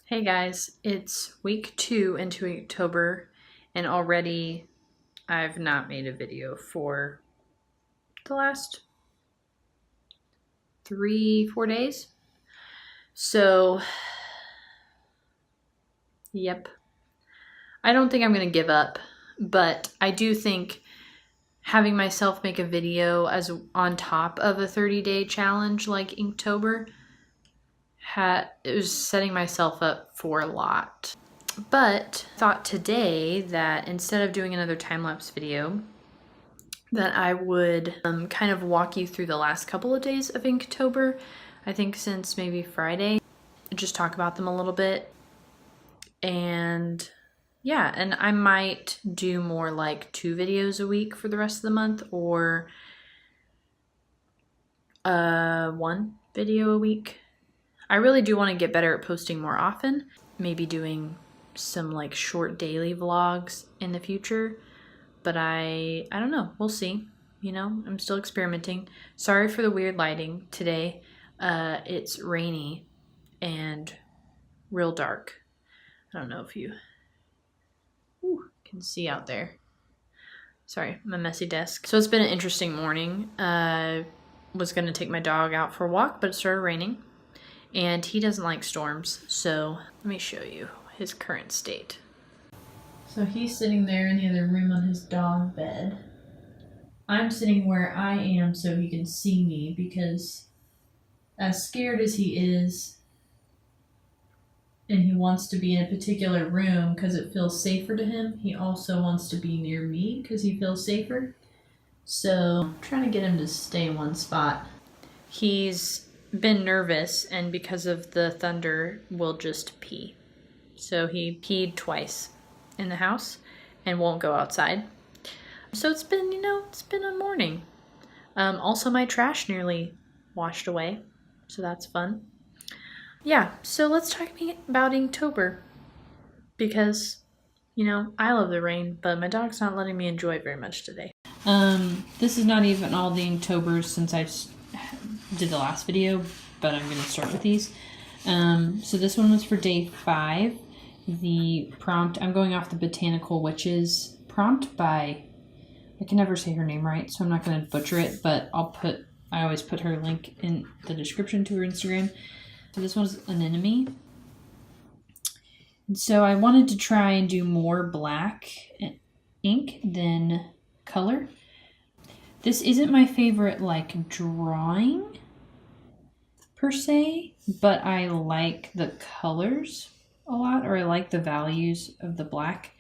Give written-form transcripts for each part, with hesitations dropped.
Hey guys, it's week 2 into Inktober, and already I've not made a video for the last 3-4 days. So, yep. I don't think I'm going to give up, but I do think having myself make a video as on top of a 30-day challenge like Inktober, it was setting myself up for a lot. But I thought today that instead of doing another time-lapse video, that I would kind of walk you through the last couple of days of Inktober. I think since maybe Friday, just talk about them a little bit. And yeah, and I might do more like 2 videos a week for the rest of the month, or 1 video a week. I really do want to get better at posting more often, maybe doing some like short daily vlogs in the future, but I don't know, we'll see. You know, I'm still experimenting. Sorry for the weird lighting today. It's rainy and real dark. I don't know if you can see out there. Sorry, my messy desk. So it's been an interesting morning. Was gonna take my dog out for a walk, but it started raining, and he doesn't like storms. So let me show you his current state. So he's sitting there in the other room on his dog bed. I'm sitting where I am so he can see me, because as scared as he is, and he wants to be in a particular room because it feels safer to him, he also wants to be near me because he feels safer. So I'm trying to get him to stay in one spot. He's been nervous, and because of the thunder, will just pee. So he peed twice in the house and won't go outside. So it's been, it's been a morning. Also, my trash nearly washed away, so that's fun. Yeah, so let's talk about Inktober, because, I love the rain, but my dog's not letting me enjoy it very much today. This is not even all the Inktober since I did the last video, but I'm going to start with these. So this one was for day 5. The prompt, I'm going off the Botanical Witches prompt by, I can never say her name right, so I'm not going to butcher it, but I always put her link in the description to her Instagram. So this one's Anemone. And so I wanted to try and do more black ink than color. This isn't my favorite like drawing per se, but I like the colors a lot, or I like the values of the black.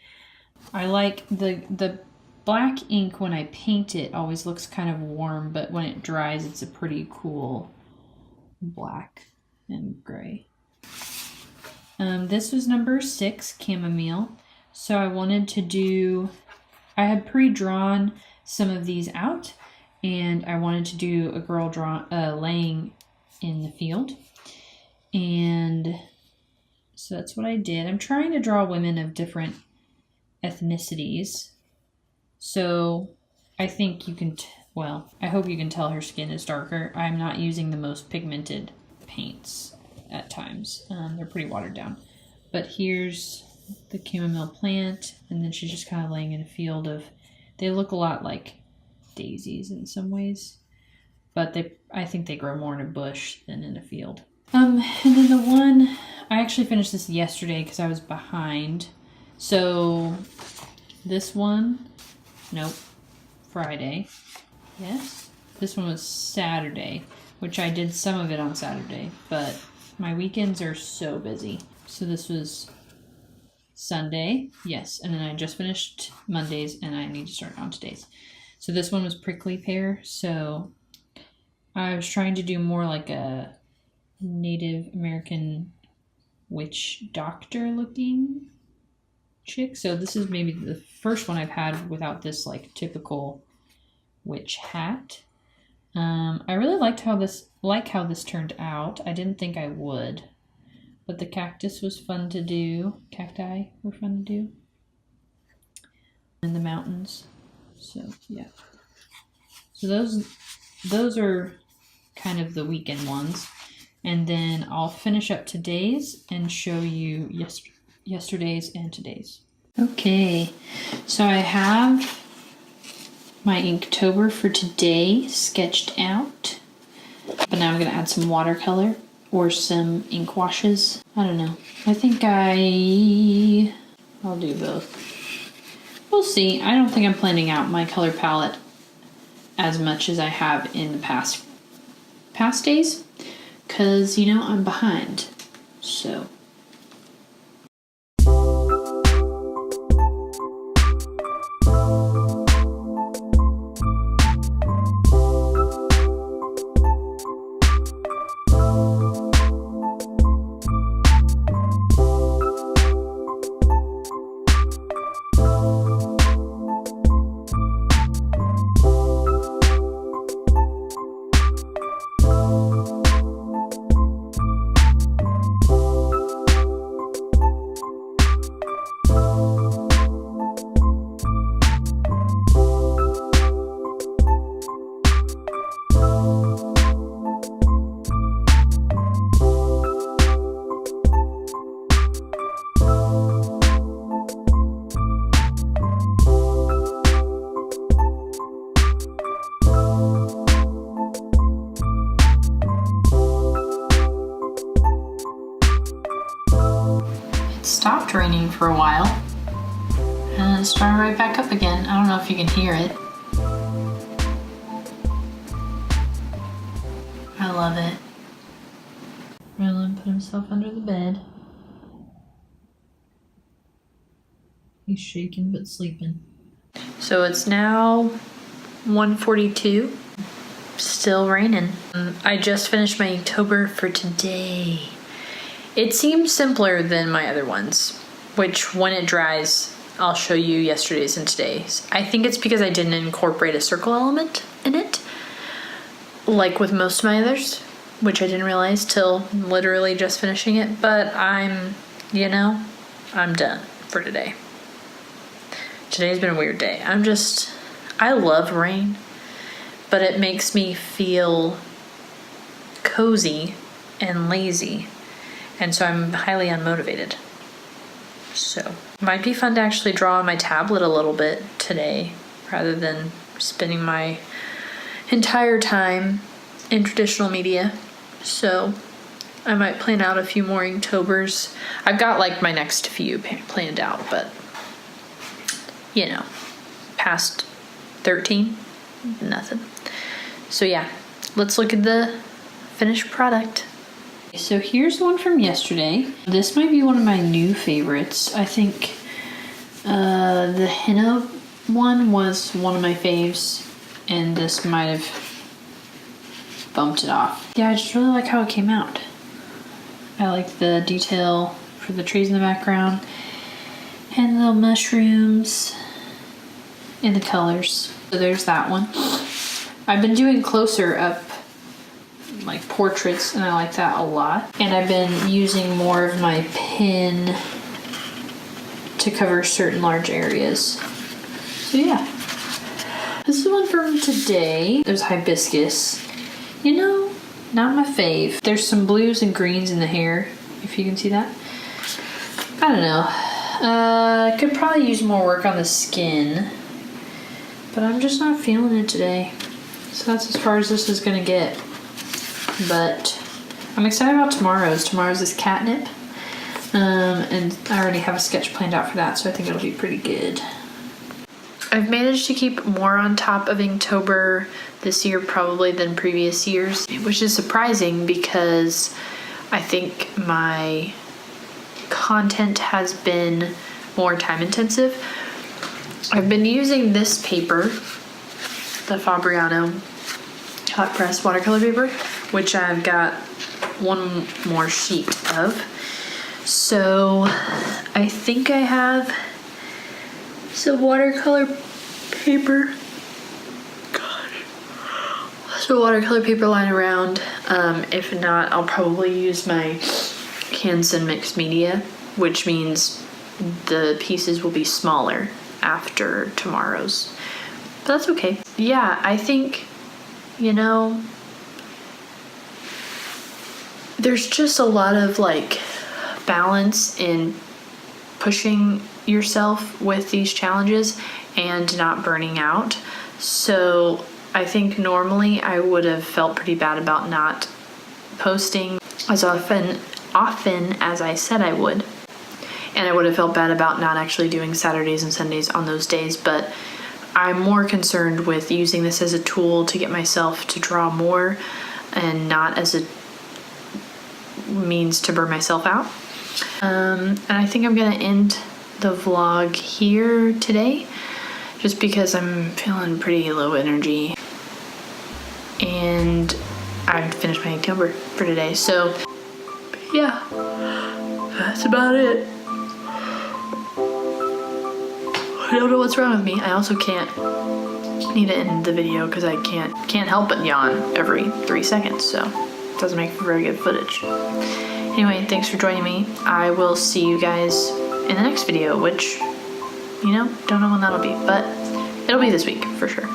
I like the black ink when I paint it always looks kind of warm, but when it dries it's a pretty cool black and gray. This was number 6, Chamomile. So I wanted to do, I had pre-drawn some of these out, and I wanted to do a girl laying in the field. And so that's what I did. I'm trying to draw women of different ethnicities. So I think you can, I hope you can tell her skin is darker. I'm not using the most pigmented paints at times. They're pretty watered down. But here's the chamomile plant, and then she's just kind of laying in a field of, they look a lot like daisies in some ways, but I think they grow more in a bush than in a field. And then the one, I actually finished this yesterday because I was behind. So this one, nope, Friday. Yes, this one was Saturday, which I did some of it on Saturday, but my weekends are so busy. So this was Sunday, yes, and then I just finished Mondays, and I need to start on today's. So this one was Prickly Pear. So I was trying to do more like a Native American witch doctor looking chick. So this is maybe the first one I've had without this like typical witch hat. I really liked how this turned out. I didn't think I would, but the cactus was fun to do. Cacti were fun to do. And the mountains. So yeah. So those are kind of the weekend ones. And then I'll finish up today's and show you yesterday's and today's. Okay, so I have my Inktober for today sketched out. But now I'm going to add some watercolor or some ink washes. I don't know. I think I'll do both. We'll see. I don't think I'm planning out my color palette as much as I have in the past days. Because, you know, I'm behind. So. Stopped raining for a while and it started right back up again. I don't know if you can hear it. I love it. Rylan put himself under the bed. He's shaking but sleeping. So it's now 1:42. Still raining. I just finished my Inktober for today. It seems simpler than my other ones, which when it dries, I'll show you yesterday's and today's. I think it's because I didn't incorporate a circle element in it, like with most of my others, which I didn't realize till literally just finishing it, but I'm done for today. Today's been a weird day. I love rain, but it makes me feel cozy and lazy. And so I'm highly unmotivated. So might be fun to actually draw on my tablet a little bit today rather than spending my entire time in traditional media. So I might plan out a few more Inktober's. I've got like my next few planned out, but you know, past 13, nothing. So yeah, let's look at the finished product. So here's one from yesterday. This might be one of my new favorites. I think the henna one was one of my faves, and this might have bumped it off. Yeah, I just really like how it came out. I like the detail for the trees in the background and the little mushrooms and the colors. So there's that one. I've been doing closer up like portraits, and I like that a lot. And I've been using more of my pen to cover certain large areas. So yeah. This is one from today. There's hibiscus. You know, not my fave. There's some blues and greens in the hair, if you can see that. I don't know. I could probably use more work on the skin, but I'm just not feeling it today. So that's as far as this is gonna get. But I'm excited about tomorrow's. Tomorrow's is catnip. And I already have a sketch planned out for that, so I think it'll be pretty good. I've managed to keep more on top of Inktober this year probably than previous years, which is surprising because I think my content has been more time intensive. I've been using this paper, the Fabriano hot press watercolor paper, which I've got one more sheet of. So I think I have some watercolor paper. So watercolor paper lying around. If not, I'll probably use my Canson mixed media, which means the pieces will be smaller after tomorrow's. But that's okay. Yeah, I think, you know, there's just a lot of like balance in pushing yourself with these challenges and not burning out. So I think normally I would have felt pretty bad about not posting as often as I said I would. And I would have felt bad about not actually doing Saturdays and Sundays on those days, but I'm more concerned with using this as a tool to get myself to draw more and not as a means to burn myself out. And I think I'm gonna end the vlog here today just because I'm feeling pretty low energy and I've finished my Inktober for today. So yeah, that's about it. I don't know what's wrong with me. I also need to end the video because I can't help but yawn every 3 seconds, so it doesn't make for very good footage. Anyway, thanks for joining me. I will see you guys in the next video, which, don't know when that'll be, but it'll be this week for sure.